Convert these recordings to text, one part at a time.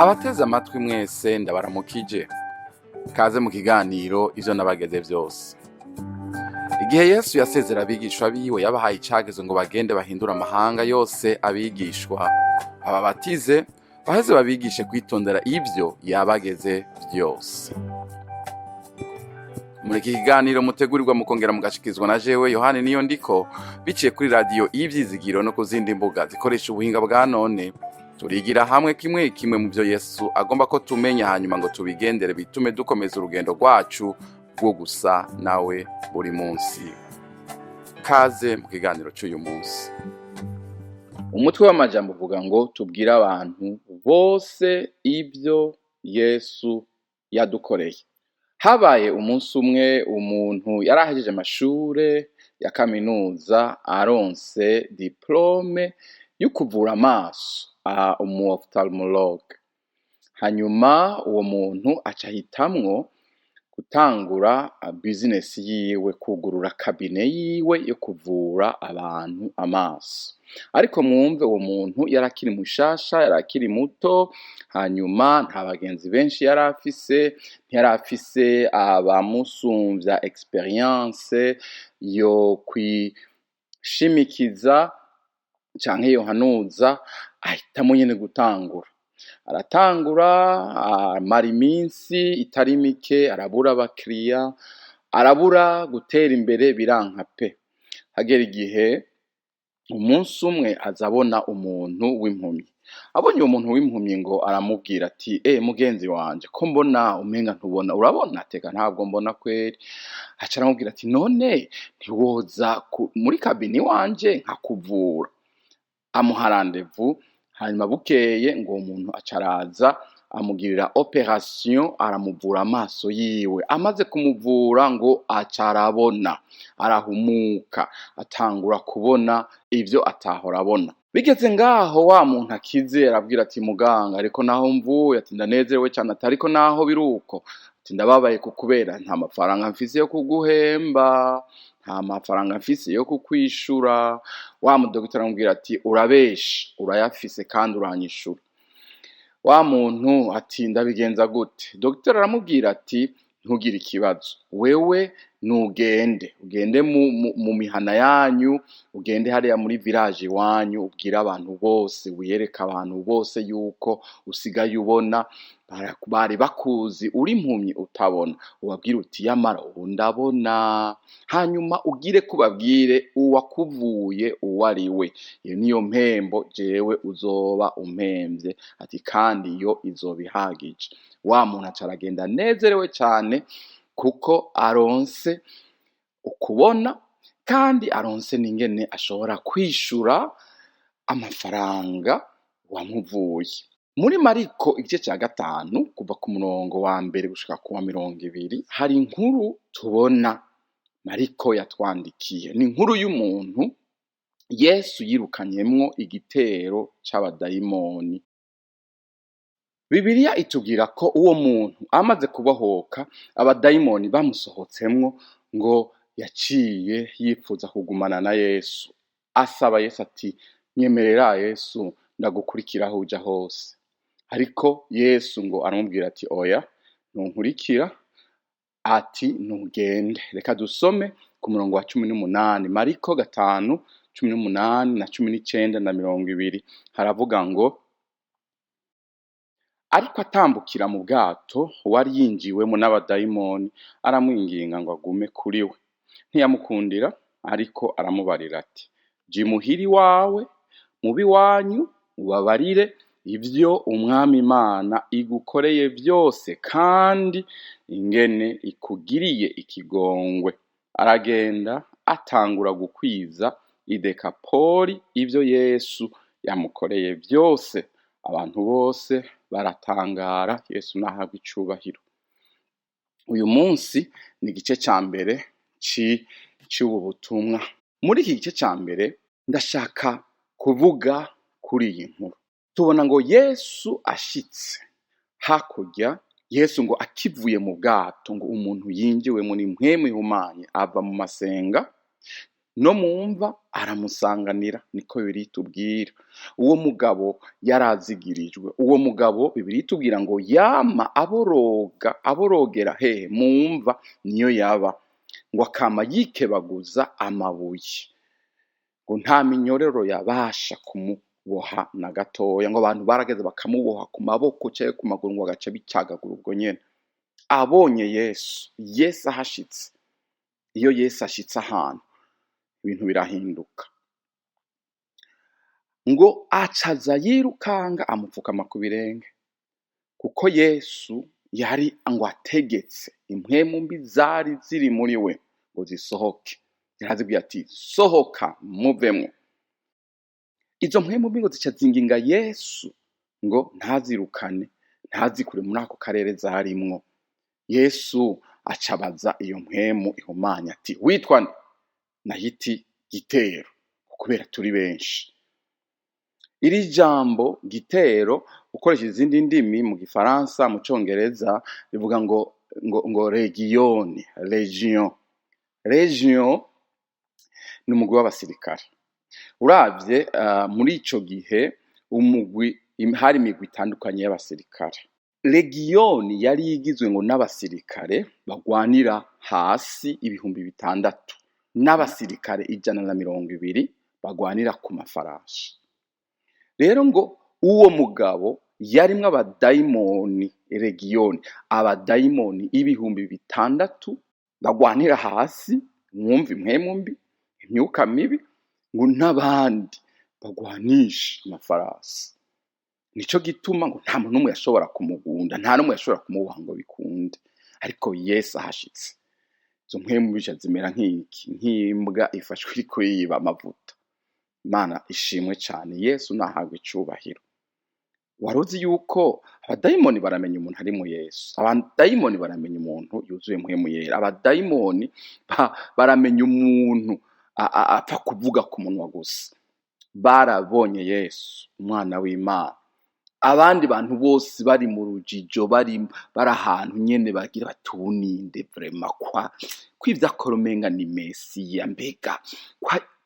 Abateze amatwi mwese ndabaramukije. Kaze mu kiganiro ivyo nabageze vyose. Igihe Yesu yasezera abigishwa biwe yabahaye icagezo ngo bagende bahindura amahanga yose abigishwa, bababatize, baheze babigishe kwitondera ivyo yabageze vyose. Muri iki kiganiro mutegurirwa mukongera mugashikizwa na jewe Yohani Niyondiko, biciye kuri radio Ivyizigiro no ku zindi mbuga zikoresha ubuhinga bwa none. Turigira hamwe kimwe kimwe mu byo Yesu agomba ko tumenya, hanyuma ngo tubigendere bitume dukomeza urugendo rwacu rwo gusa nawe buri munsi. Kaze mu kiganiro cy'uyu munsi. Umutwe w'amajambo uvuga ngo tubwire abantu bose ibyo Yesu yadukoreye. Habaye umunsi umwe umuntu yarahejeje amashure ya kaminuza aronse diplome yo kuvura amaso, umu-ophthalmologue. Hanyuma uwo muntu acahitamwo gutangura business yiwe, kugurura kabine yiwe yo kuvura abantu amaso. Ariko mwumve, uwo muntu yarakiri mushasha, yarakiri muto, hanyuma nta bagenzi benshi yarafise abamusumvya experience yo kwishimikiza canke yohanuza. Ahitamo nyene gutangura. Aratangura, amara iminsi itari mike, arabura abakiriya, arabura gutera imbere, biranka pe. Hagera igihe umunsi umwe azabona umuntu w'impumyi. Abonye uwo muntu w'impumyi ngo aramubwira ati mugenzi wanje, ko mbona umenga ntubona, urabona? Teka ntabwo mbona kweri. Aca aramubwira ati none ntiwoza muri kabini wanje nkakuvura. Amuha rendez-vous. Hanyuma bukeye ngo uwo muntu acaraza amugirira operation, aramuvura amaso yiwe. Amaze kumuvura ngo acarabona, arahumuka, atangura kubona ivyo atahora abona. Bigeze ngaho wa muntu akize arabwira ati muganga, ariko naho mvuye, ati ndanezerewe cyane, ariko naho biruko, ati ndababaye kukubera nta mafaranga mfise yo kuguhemba, nta mafaranga mfise yo kukwishura. Wa mudokiteri aramubwira ati urabeshe, urayafise kandi uranyishura. Wa muntu ati ndabigenza gute? Dogiteri aramubwira ati ntugire ikibazo, wewe ugende mu mihana yanyu, ugende hariya muri village iwanyu, ubwira abantu bose, wiyereka abantu bose yuko usigaye ubona, bari bakuzi uri impumyi utabona, ubabwire uti yamara ubu ndabona. Hanyuma ugire kubabwire uwakuvuye uwo ari we. Iyo niyo mpembo jewe uzoba umpemvye, ati kandi iyo izoba ihagije. Wa muntu acaragenda nezerewe cyane, kuko aronse ukubona kandi aronse n'ingene ashobora kwishura amafaranga wamuvuye. Muri Mariko igice cya 5 kuva ku murongo wa mbere gushika ku wa 20 hari inkuru tubona Mariko yatwandikiye. Ni inkuru y'umuntu Yesu yirukanyemwo igitero c'abadayimoni. Bibiliya itubwira ko uwo muntu amaze kubohoka, abadayimoni bamusohotsemwo, ngo yaciye yipfuza kugumana na Yesu. Asaba Yesu ati nyemerera Yesu, ndagukurikira aho uja hose. Ariko Yesu ngo aramubwira ati oya, ntunkurikira, ati ntugende. Reka dusome ku murongo wa 18, Mariko 5:18 na 19 na 20. Haravuga ngo ariko atambukira mu bwato wari yinjiwemo n'abadayimoni, aramwinginga ngo agume kuri we. Ntiyamukundira, ariko aramubarira ati jimuhiri wawe, mubi wanyu, ubabarire ivyo umwami Imana igukoreye byose, kandi ingene ikugiriye ikigongwe. Aragenda atangura gukwiza i Dekapoli ivyo Yesu yamukoreye byose. Abantu bose baratangara. Yesu nahabwa icubahiro. Uyu munsi ni igice ca mbere c'ubu butumwa. Muri iki gice ca mbere ndashaka kuvuga kuri iyi nkuru. Tubona ngo Yesu ashitse hakurya. Yesu ngo akivuye mu bwato, ngo umuntu yinjiwe muri mpwemu ihumanye ava mu masenga, no mumva aramusanganira, niko Bibiliya itubwira. Uwo mugabo yarazigirijwe, uwo mugabo Bibiliya itubwira ngo yama aborogera hehe? Mumva niyo yaba, ngo akama yikebaguza amabuye, ngo nta minyororo yabasha kumuboha na gatoya, ngo abantu barageze bakamuboha ku maboko canke ku maguru ngo agaca bicagagura ubwo nyene. Abonye Yesu ahashitse, iyo Yesu ashitse ahantu ibintu birahinduka, ngo acaza yirukanga amupfukama ku birenge, kuko Yesu yari ngo ategetse impwemu mbi zari ziri muri we ngo zisohoke. Yarazibwiye ati sohoka muvemwo. Izo mpwemu mbi ngo zica zinginga Yesu ngo ntazirukane, ntazikure muri ako karere zarimwo. Yesu acabaza iyo mpwemu ihumanya ati witwa nde? Nahiti Gitero, kubera turi benshi. Iri jambo Gitero ukoresheje izindi ndimi mu Gifaransa, mu Congereza bivuga ngo region. Region ni umugwi w'abasirikare. Uravye muri ico gihe hari imigwi itandukanye y'abasirikare. Region yari igizwe ngo n'abasirikare bagwanira hasi 600 n'abasirikare 120 bagwanira ku mafarashi. Rero ngo uwo mugabo yarimwo abadayimoni, region abadayimoni 600 bagwanira hasi, mwumva impwemu mbi, imyuka mibi, ngo n'abandi bagwanisha amafarasi. Nico gituma ngo nta muntu n'umwe yashobora kumugunda, nta n'umwe yashobora kumuboha ngo bikunde. Ariko Yesu ahashitse, izo mpwemu bica zimera nk'imbwa ifashwe iriko yiba amavuta. Imana ishimwe cane, Yesu nahagwe icubahiro. Waruzi yuko abadayimoni baramenya umuntu ari mu Yesu, abadayimoni baramenya umuntu yuzuye mpwemu yera, abadayimoni baramenya umuntu apfa kuvuga ku munwa gusa. Barabonye Yesu umwana w'Imana. Abandi bantu bose bari mu rujijo, bari ahantu nyene bagira batuninde vraiment kwivya koromenga ni Mesiya, mbega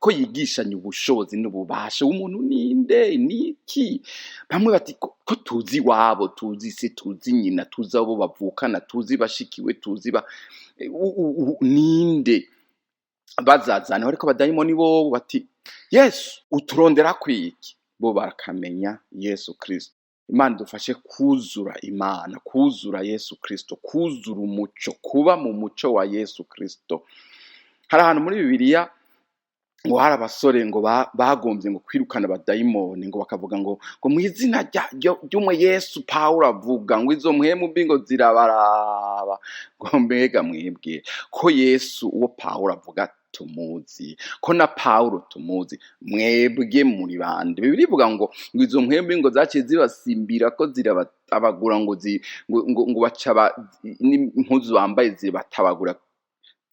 ko yigishanya ubushobozi n'ububasha, umuntu ninde niki? Bamwe bati ko tuzi wabo, tuzi se, tuzi nyina, tuzi abo bavukana, tuzi bashikiwe, tuzi ninde bazazana. Ariko abadayimoni bo bati Yesu uturondera kwiki? Bo barakamenya Yesu Kristo. Imana dufashe kuzura Imana, kuzura Yesu Kristo, kuzura umuco, kuba mu muco wa Yesu Kristo. Hari ahantu muri Bibiliya ngo hari abasore ngo bagombye ngo kwirukana abadayimoni, ngo bakavuga ngo mu izina ry'umwe Yesu Pawulo avuga ngo izo mpwemu mbi ngo zirabaraba. Ngo mbega mwebwe ko Yesu uwo Pawulo avuga tumuzi, ko na Pawulo tumuzi, mwebwe muri bande? Bibiliya ivuga ngo izo mpwemu mbi ngo zaciye zibasimbira ko zirabatabagura, ngo baca impuzu bambaye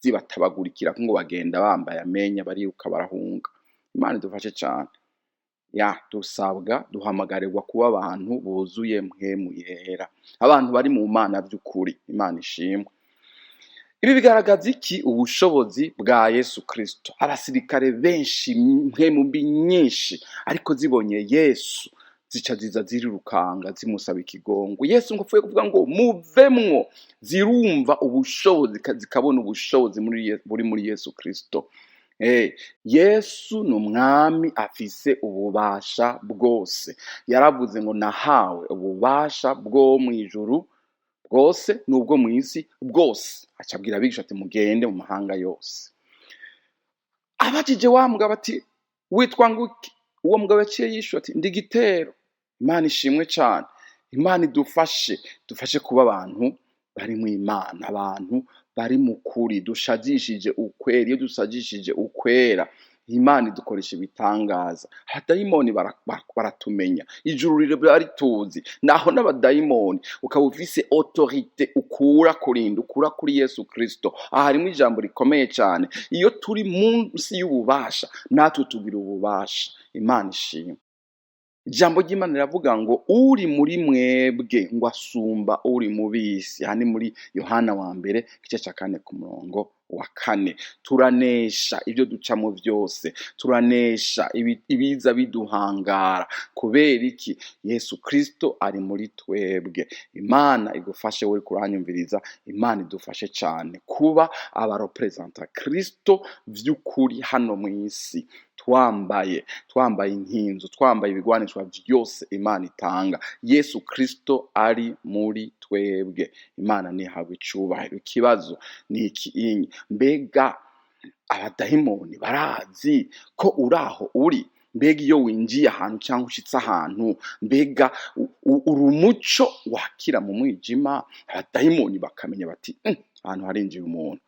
zibatabagurikira ngo bagenda bambaye amenya, bariruka barahunga. Imana idufashe cyane. Duhamagarirwa kuba abantu buzuye mpwemu yera, abantu bari mu Mana by'ukuri. Imana ishimwe. Ibi bigaragaza iki? Ubushobozi bwa Yesu Kristo. Abasirikare benshi, mpwemu mbi nyinshi, ariko zibonye Yesu zica ziza zirirukanga zimusaba ikigongo. Yesu ngo apfuye kuvuga ngo muvemwo, zirumva ubushobozi, zikabona ubushobozi buri muri Yesu Kristo. Yesu ni umwami afise ububasha bwose. Yaravuze ngo nahawe ububasha bwo mu ijuru bwose n'ubwo mu isi bwose. Acabwira abigisha ati mugende mu mahanga yose. Abajije wa mugabo ati witwa nguki? Uwo mugabo yaciye yishura ati ndi Gitero. Imana ishimwe cyane. Imana idufashe kuba abantu bari mu Imana, abantu bari mu kuri, dushajishije ukwera. Iyo dusajishije ukwera, Imana idukoresha ibitangaza. Abadayimoni baratumenya, ijuru barituzi. Naho n'abadayimoni ukaba ufise autorite ukura kuri Yesu Kristo. Aha harimo ijambo rikomeye cyane. Iyo turi munsi y'ububasha, natwe tugira ububasha. Imana ishimwe. ijambo ry'Imana riravuga ngo uri muri mwebwe ngo asumba uri mu bisi. Aha ni muri Yohana wa mbere igice ca 4 ku murongo wa 4. Turanesha ibyo ducamo byose, turanesha ibiza biduhangara. Kubera iki? Yesu Kristo ari muri twebwe. Imana igufashe we kuranyumviriza, Imana idufashe cyane kuba abarepresenta Kristo vy'ukuri hano mu isi, twambaye inkinzo, twambaye ibigwanishwa byose Imana itanga. Yesu Kristo ari muri twebwe. Imana nihabwe icubahiro. Ikibazo ni iki: mbega abadayimoni barazi ko uraho uri? Mbega iyo winjiye ahantu cyangwa ushitse ahantu, mbega uri umuco wakira mu mwijima? Abadayimoni bakamenya bati ahantu harinjiye umuntu.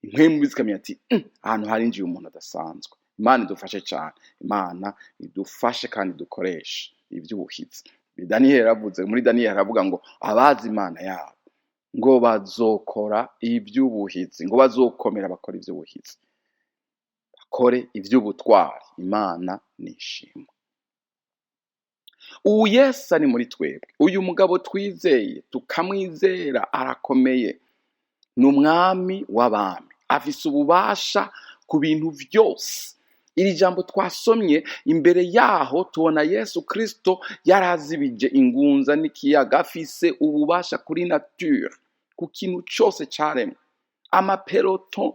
Impwemu zikamenya ati ahantu harinjiye umuntu adasanzwe. Imana idufashe cyane. Imana idufashe kandi dukoreshe iby'ubuhizi. Daniel yaravuze, muri Daniel haravuga ngo abazi Imana yabo ngo bazokora iby'ubuhizi, ngo bazokomera bakora iby'ubuhizi, bakore iby'ubutwari. Imana nishimwe. Ubu Yesu ari muri twebwe. Uyu mugabo twizeye tukamwizera arakomeye, ni umwami w'abami, afise ububasha ku bintu byose. Iri jambo twasomye imbere yaho tubona Yesu Kristo yarazibije ingunza n'ikiyaga, afise ububasha kuri nature, ku kintu cyose cyaremwe. Amapeloton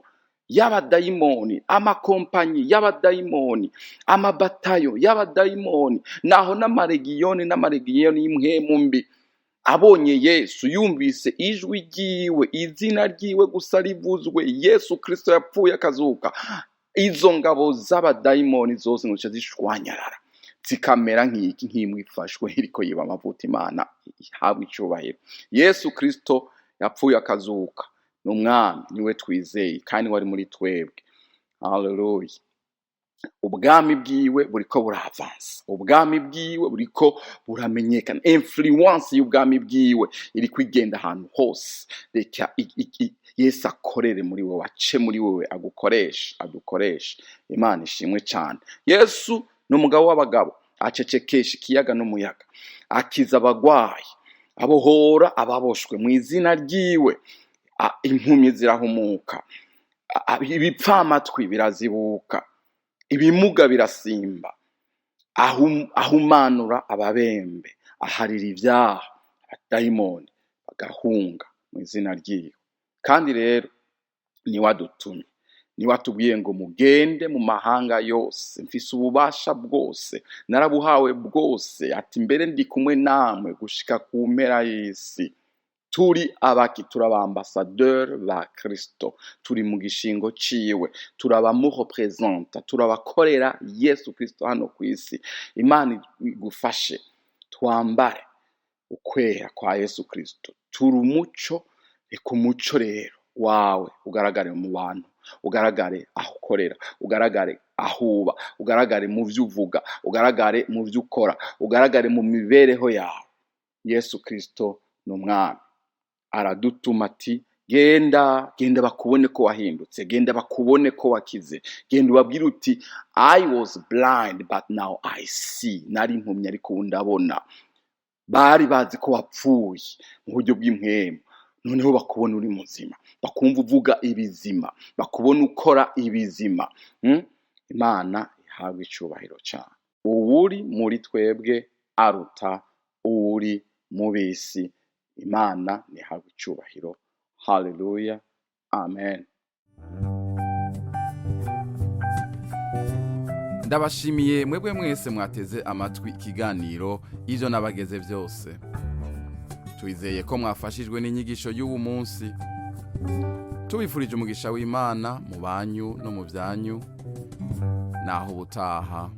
y'abadayimoni, amakompanyi y'abadayimoni, amabatayo y'abadayimoni, naho n'amaregiyoni y'impwemu mbi. Abonye Yesu, yumvise ijwi ryiwe, izina ryiwe gusa rivuzwe, Yesu Kristo yapfuye akazuka, izo ngabo z'abadayimoni zose ngo zishwanyarara, zikamera nk'imwe ifashwe iriko yiba amavuta. Imana ihabwe icubahiro. Yesu Kristo yapfuye akazuka, ni umwami, niwe twizeye kandi wari muri twebwe. Haleluya. Ubwami bwiwe buriko buravansa, ubwami bwiwe buriko buramenyekana, influence y'ubwami bwiwe iri kwigenda ahantu hose. Reka Yesu akorere muri wewe, ace muri wewe, adukoreshe. Imana ishimwe cyane. Yesu ni umugabo w'abagabo, acecekesha ikiyaga n'umuyaga, akiza abagwayi, abohora ababoshwe mu izina ryiwe. Impumyi zirahumuka, ibipfamatwi birazibuka, ibimuga birasimba, ahumanura ababembe, aharira ibyaha, abadayimoni bagahunga mu izina ryiwe. Kandi rero ni wadutumye, ni watubwiye ngo mugende mu mahanga yose, mfise ububasha bwose, narabuhawe bwose, ati mbere ndi kumwe namwe gushika ku mpera y'isi. Turi abambassadeur ba Kristo, turi mu gishingo ciwe, turabamurepresenta, turabakorera Yesu Kristo hano ku isi. Imana igufashe twambare ukwera kwa Yesu Kristo, turi umuco. Reka umuco rero wawe ugaragare mu bantu, ugaragare aho ukorera, ugaragare aho uba, ugaragare mu byo uvuga, ugaragare mu byo ukora, ugaragare mu mibereho yawe. Yesu Kristo ni umwami, aradutuma ati genda bakubone ko wahindutse, genda bakubone ko wakize, genda ubabwire uti I was blind but now I see. Nari impumyi ariko ndabona. Bari bazi ko wapfuye mu buryo bw'impwemu, noneho bakubona uri muzima, bakumva uvuga ibizima, bakubona ukora ibizima. Imana ihabwe icubahiro cyane. Uwuri muri twebwe aruta uri mu bisi. Imana nihabwe icubahiro. Haleluya. Amen. Ndabashimiye mwebwe mwese mwateze amatwi ikiganiro ivyo nabageze byose. Twizeye ko mwafashijwe n'inyigisho y'uwu munsi. Tubifurije umugisha w'Imana mu banyu no mu byanyu. Naho ubutaha.